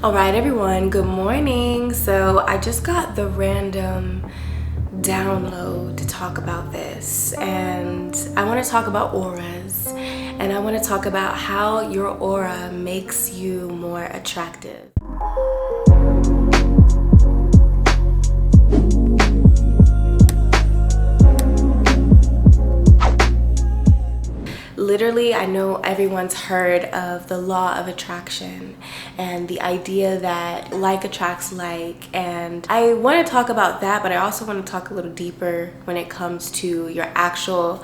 All right, everyone, good morning. So I just got the random download to talk about this, and I want to talk about auras, and I want to talk about how your aura makes you more attractive. Literally, I know everyone's heard of the law of attraction and the idea that like attracts like, and I want to talk about that, but I also want to talk a little deeper when it comes to your actual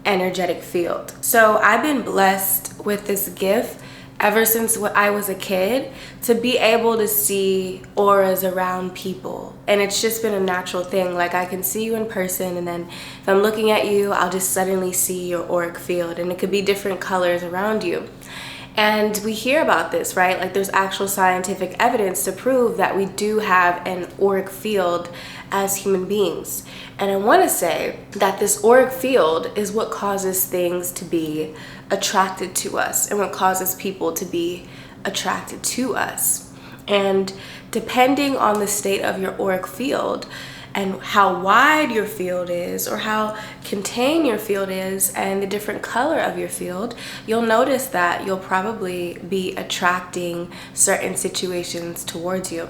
energetic field. So I've been blessed with this gift ever since I was a kid to be able to see auras around people, and it's just been a natural thing. Like, I can see you in person, and then if I'm looking at you, I'll just suddenly see your auric field, and it could be different colors around you. And we hear about this, right? Like, there's actual scientific evidence to prove that we do have an auric field as human beings. And I want to say that this auric field is what causes things to be attracted to us and what causes people to be attracted to us. And depending on the state of your auric field and how wide your field is, or how contained your field is, and the different color of your field, you'll notice that you'll probably be attracting certain situations towards you.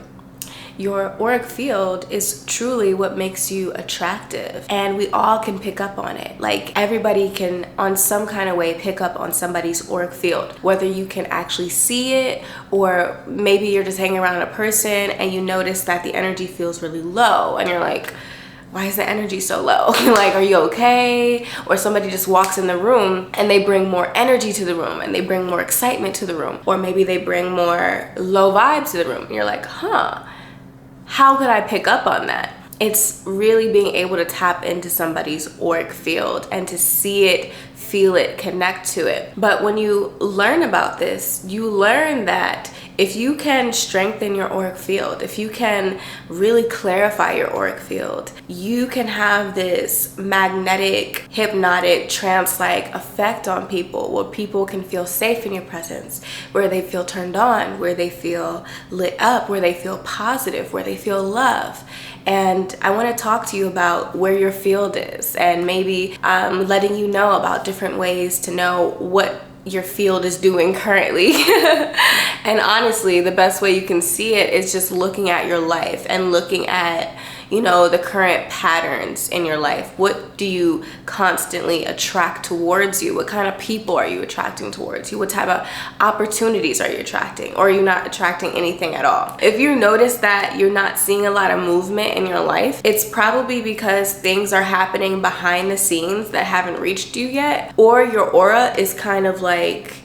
Your auric field is truly what makes you attractive, and we all can pick up on it. Like, everybody can, on some kind of way, pick up on somebody's auric field, whether you can actually see it, or maybe you're just hanging around a person and you notice that the energy feels really low, and you're like, why is the energy so low? Like, are you okay? Or somebody just walks in the room and they bring more energy to the room, and they bring more excitement to the room, or maybe they bring more low vibes to the room, and you're like, how could I pick up on that? It's really being able to tap into somebody's auric field and to see it, feel it, connect to it. But when you learn about this, you learn that if you can strengthen your auric field, if you can really clarify your auric field, you can have this magnetic, hypnotic, trance-like effect on people, where people can feel safe in your presence, where they feel turned on, where they feel lit up, where they feel positive, where they feel love. And I want to talk to you about where your field is, and maybe letting you know about different ways to know what your field is doing currently. And honestly, the best way you can see it is just looking at your life and looking at, the current patterns in your life. What do you constantly attract towards you? What kind of people are you attracting towards you? What type of opportunities are you attracting? Or are you not attracting anything at all? If you notice that you're not seeing a lot of movement in your life, it's probably because things are happening behind the scenes that haven't reached you yet, or your aura is kind of like,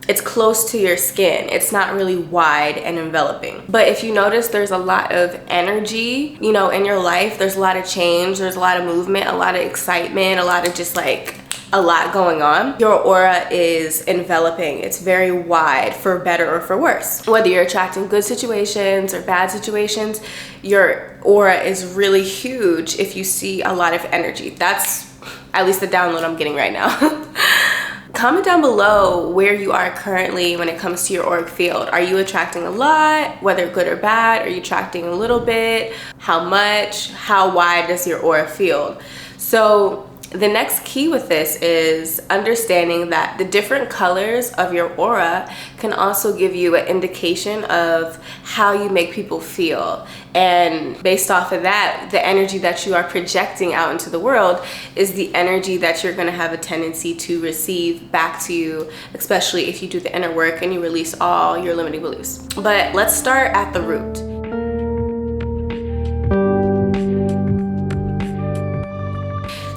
it's close to your skin. It's not really wide and enveloping. But if you notice there's a lot of energy, in your life, there's a lot of change, there's a lot of movement, a lot of excitement, a lot of just like a lot going on, your aura is enveloping. It's very wide, for better or for worse. Whether you're attracting good situations or bad situations, your aura is really huge if you see a lot of energy. That's at least the download I'm getting right now. Comment down below where you are currently when it comes to your auric field. Are you attracting a lot, whether good or bad? Are you attracting a little bit? How much? How wide does your aura field? So the next key with this is understanding that the different colors of your aura can also give you an indication of how you make people feel. And based off of that, the energy that you are projecting out into the world is the energy that you're going to have a tendency to receive back to you, especially if you do the inner work and you release all your limiting beliefs. But let's start at the root.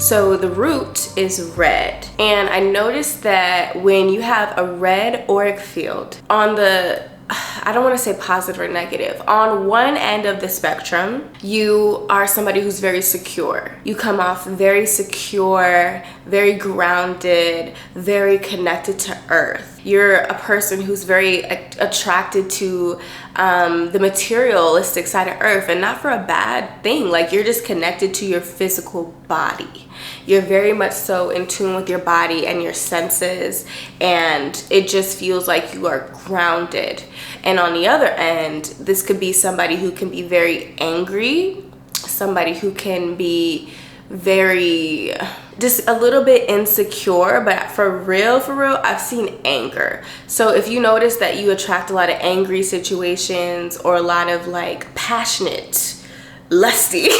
So the root is red, and I noticed that when you have a red auric field, on the, I don't want to say positive or negative, on one end of the spectrum, you are somebody who's very secure. You come off very secure, very grounded, very connected to earth. You're a person who's very attracted to the materialistic side of earth, and not for a bad thing. Like, you're just connected to your physical body. You're very much so in tune with your body and your senses, and it just feels like you are grounded. And on the other end, this could be somebody who can be very angry, somebody who can be very, just a little bit insecure, but for real, I've seen anger. So if you notice that you attract a lot of angry situations or a lot of like passionate, lusty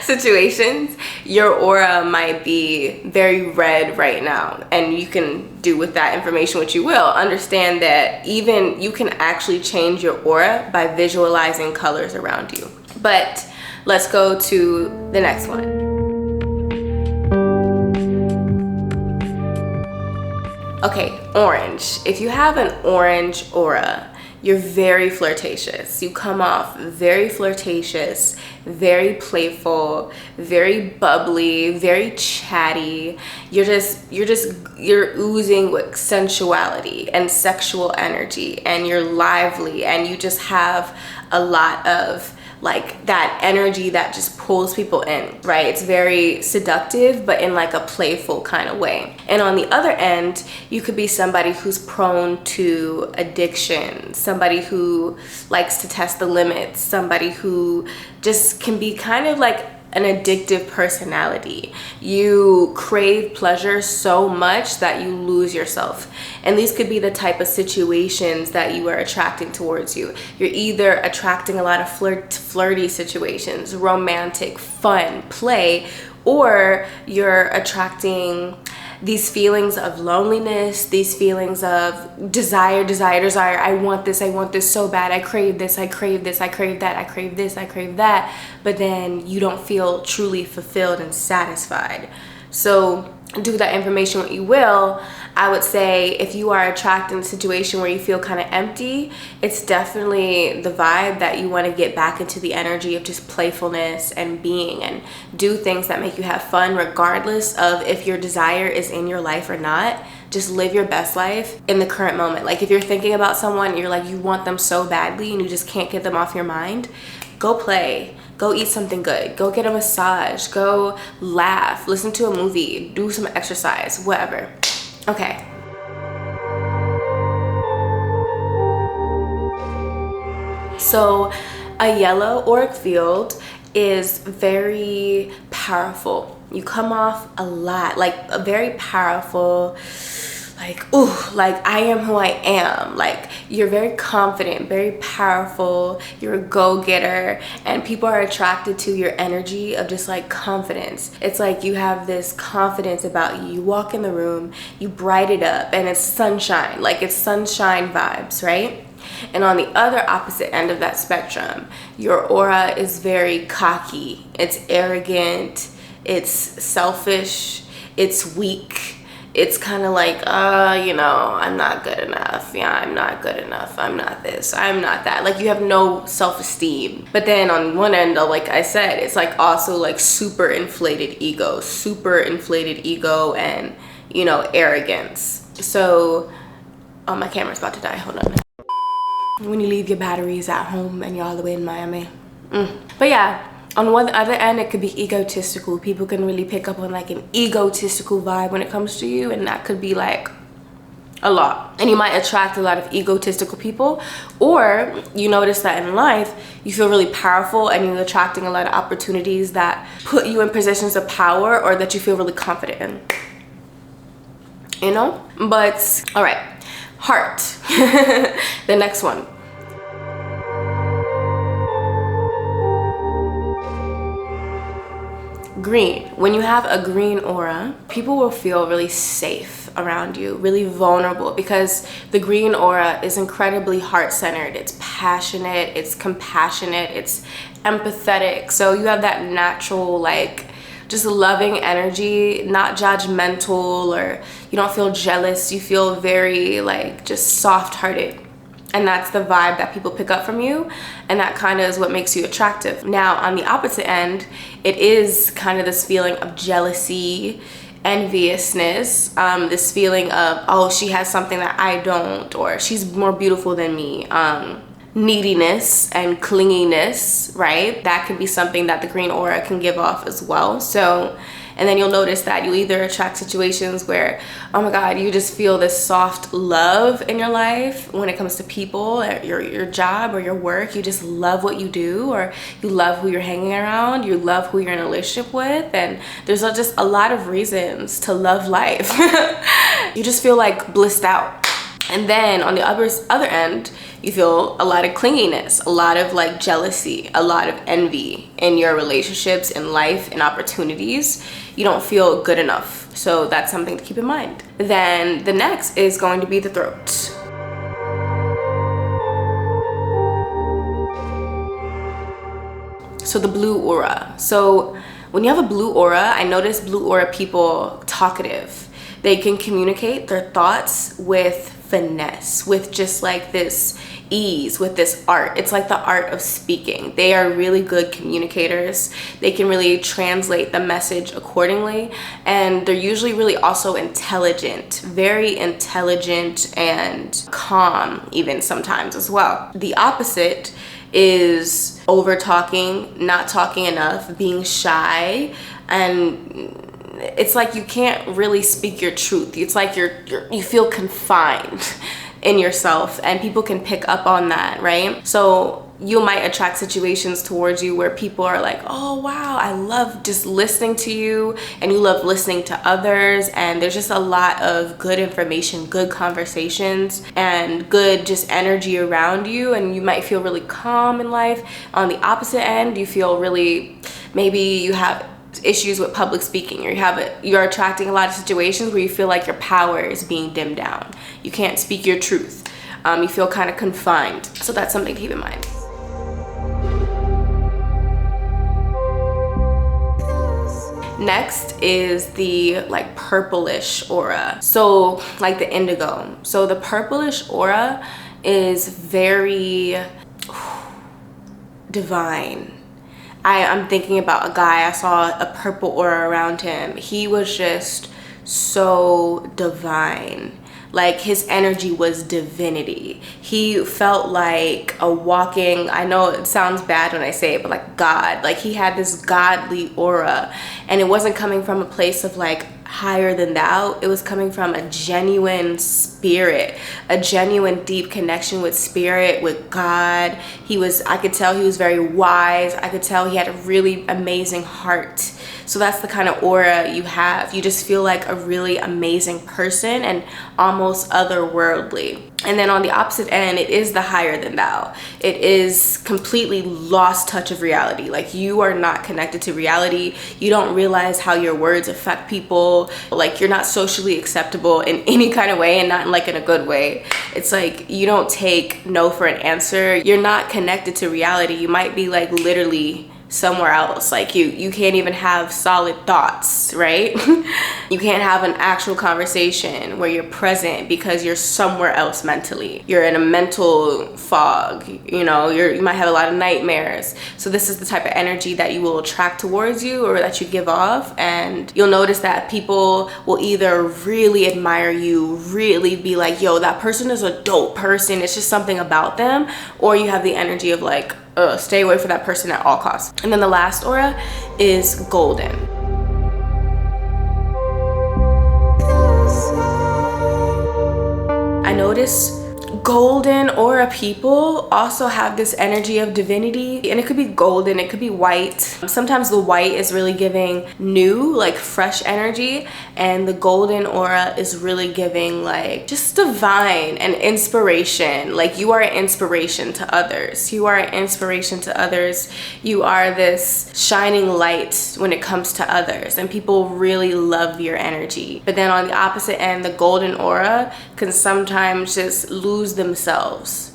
situations, your aura might be very red right now. And you can do with that information what you will. Understand that even you can actually change your aura by visualizing colors around you. But let's go to the next one. Okay, orange. If you have an orange aura, you're very flirtatious. You come off very flirtatious, very playful, very bubbly, very chatty. You're oozing with sensuality and sexual energy, and you're lively, and you just have a lot of like that energy that just pulls people in, right? It's very seductive, but in like a playful kind of way. And on the other end, you could be somebody who's prone to addiction, somebody who likes to test the limits, somebody who just can be kind of like an addictive personality. You crave pleasure so much that you lose yourself. And these could be the type of situations that you are attracting towards you. You're either attracting a lot of flirty situations, romantic, fun, play, or you're attracting these feelings of loneliness, these feelings of desire. I want this so bad. I crave this, I crave this, I crave that, I crave this, I crave that. But then you don't feel truly fulfilled and satisfied. So do that information what you will. I would say if you are attracting a situation where you feel kind of empty, it's definitely the vibe that you want to get back into the energy of just playfulness and being, and do things that make you have fun regardless of if your desire is in your life or not. Just live your best life in the current moment. Like if you're thinking about someone, you're like, you want them so badly and you just can't get them off your mind, go play. Go eat something good, go get a massage, go laugh, listen to a movie, do some exercise, whatever. Okay. So a yellow auric field is very powerful. You come off a lot, like a very powerful, like, ooh, like I am who I am. Like you're very confident, very powerful, you're a go-getter, and people are attracted to your energy of just like confidence. It's like you have this confidence about you. You walk in the room, you bright it up, and it's sunshine, like it's sunshine vibes, right? And on the other opposite end of that spectrum, your aura is very cocky, it's arrogant, it's selfish, it's weak. It's kind of like, you know, I'm not good enough. Yeah, I'm not good enough. I'm not this. I'm not that. Like you have no self-esteem. But then on one end, like I said, it's like also like super inflated ego and, you know, arrogance. So, oh, my camera's about to die. Hold on. When you leave your batteries at home and you're all the way in Miami. But yeah. On one other end, it could be egotistical. People can really pick up on like an egotistical vibe when it comes to you, and that could be like a lot. And you might attract a lot of egotistical people, or you notice that in life you feel really powerful and you're attracting a lot of opportunities that put you in positions of power or that you feel really confident in, you know. But all right, heart. The next one. Green. When you have a green aura, people will feel really safe around you, really vulnerable, because the green aura is incredibly heart-centered. It's passionate, it's compassionate, it's empathetic. So you have that natural, like, just loving energy, not judgmental, or you don't feel jealous. You feel very, like, just soft-hearted. And that's the vibe that people pick up from you, and that kind of is what makes you attractive. Now, on the opposite end, it is kind of this feeling of jealousy, enviousness, this feeling of, oh, she has something that I don't, or she's more beautiful than me, neediness and clinginess, right? That could be something that the green aura can give off as well. So And then you'll notice that you either attract situations where, oh my God, you just feel this soft love in your life when it comes to people, your job or your work. You just love what you do, or you love who you're hanging around, you love who you're in a relationship with, and there's just a lot of reasons to love life. You just feel like blissed out. And then on the other end, you feel a lot of clinginess, a lot of like jealousy, a lot of envy in your relationships, in life, in opportunities. You don't feel good enough. So that's something to keep in mind. Then the next is going to be the throat. So the blue aura. So when you have a blue aura, I notice blue aura people talkative. They can communicate their thoughts with finesse, with just like this ease, with this art. It's like the art of speaking. They are really good communicators. They can really translate the message accordingly, and they're usually really also intelligent, very intelligent and calm even sometimes as well. The opposite is over talking, not talking enough, being shy, and it's like you can't really speak your truth. It's like you feel confined in yourself, and people can pick up on that, right? So you might attract situations towards you where people are like, oh wow, I love just listening to you, and you love listening to others, and there's just a lot of good information, good conversations, and good just energy around you, and you might feel really calm in life. On the opposite end, you feel really, maybe you have issues with public speaking, or you're attracting a lot of situations where you feel like your power is being dimmed down. You can't speak your truth. You feel kind of confined. So that's something to keep in mind. Next is the like purplish aura. So like the indigo. So the purplish aura is very divine. I'm thinking about a guy, I saw a purple aura around him. He was just so divine. Like his energy was divinity. He felt like a walking, I know it sounds bad when I say it, but like God. Like he had this godly aura, and it wasn't coming from a place of like higher than thou. It was coming from a genuine spirit, a genuine deep connection with spirit, with God. I could tell he was very wise. I could tell he had a really amazing heart. So that's the kind of aura you have. You just feel like a really amazing person and almost otherworldly. And then on the opposite end, it is the higher than thou. It is completely lost touch of reality. Like you are not connected to reality. You don't realize how your words affect people. Like you're not socially acceptable in any kind of way, and not like in a good way. It's like you don't take no for an answer. You're not connected to reality. You might be like literally somewhere else. Like you can't even have solid thoughts, right? You can't have an actual conversation where you're present because you're somewhere else mentally. You're in a mental fog, you know, you might have a lot of nightmares. So this is the type of energy that you will attract towards you, or that you give off, and you'll notice that people will either really admire you, really be like, yo, that person is a dope person, it's just something about them, or you have the energy of like, stay away from that person at all costs. And then the last aura is golden. I notice golden aura people also have this energy of divinity, and it could be golden, it could be white. Sometimes the white is really giving new, like fresh energy, and the golden aura is really giving like just divine and inspiration. Like you are an inspiration to others. You are an inspiration to others. You are this shining light when it comes to others, and people really love your energy. But then on the opposite end, the golden aura can sometimes just lose themselves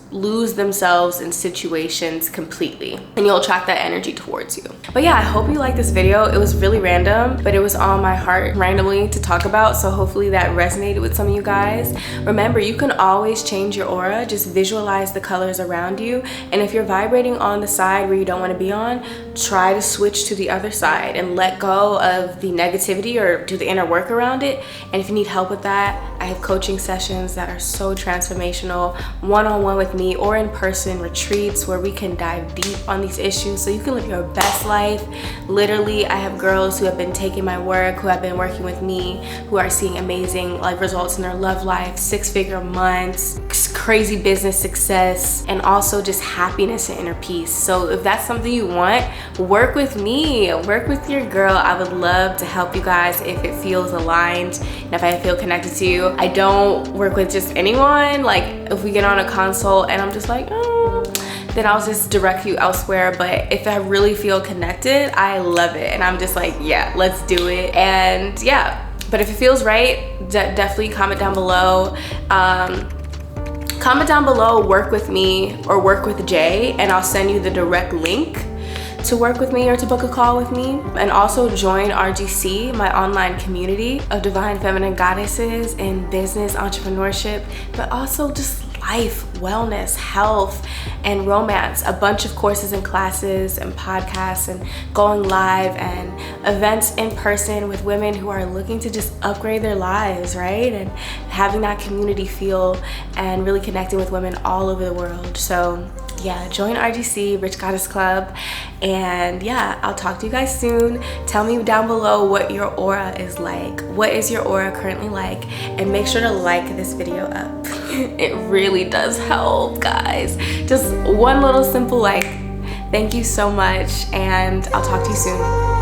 in situations completely, and you'll attract that energy towards you. But yeah, I hope you liked this video. It was really random, but it was on my heart randomly to talk about, so hopefully that resonated with some of you guys. Remember, you can always change your aura. Just visualize the colors around you, and if you're vibrating on the side where you don't want to be on, try to switch to the other side and let go of the negativity, or do the inner work around it. And if you need help with that, I have coaching sessions that are so transformational, one-on-one with me. me, or in-person retreats where we can dive deep on these issues so you can live your best life. Literally, I have girls who have been taking my work, who have been working with me, who are seeing amazing results in their love life, 6-figure months, crazy business success, and also just happiness and inner peace. So if that's something you want, work with me, work with your girl. I would love to help you guys if it feels aligned and if I feel connected to you. I don't work with just anyone. Like if we get on a consult and I'm just like, then I'll just direct you elsewhere. But if I really feel connected, I love it. And I'm just like, yeah, let's do it. And yeah, but if it feels right, definitely comment down below. Comment down below, work with me or work with Jay, and I'll send you the direct link to work with me or to book a call with me. And also join RGC, my online community of divine feminine goddesses in business, entrepreneurship, but also just life, wellness, health, and romance. A bunch of courses and classes and podcasts and going live and events in person with women who are looking to just upgrade their lives, right? And having that community feel and really connecting with women all over the world. So yeah, join RGC, Rich Goddess Club. And yeah, I'll talk to you guys soon. Tell me down below what your aura is like. What is your aura currently like? And make sure to like this video up. It really does help, guys. Just one little simple like. Thank you so much, and I'll talk to you soon.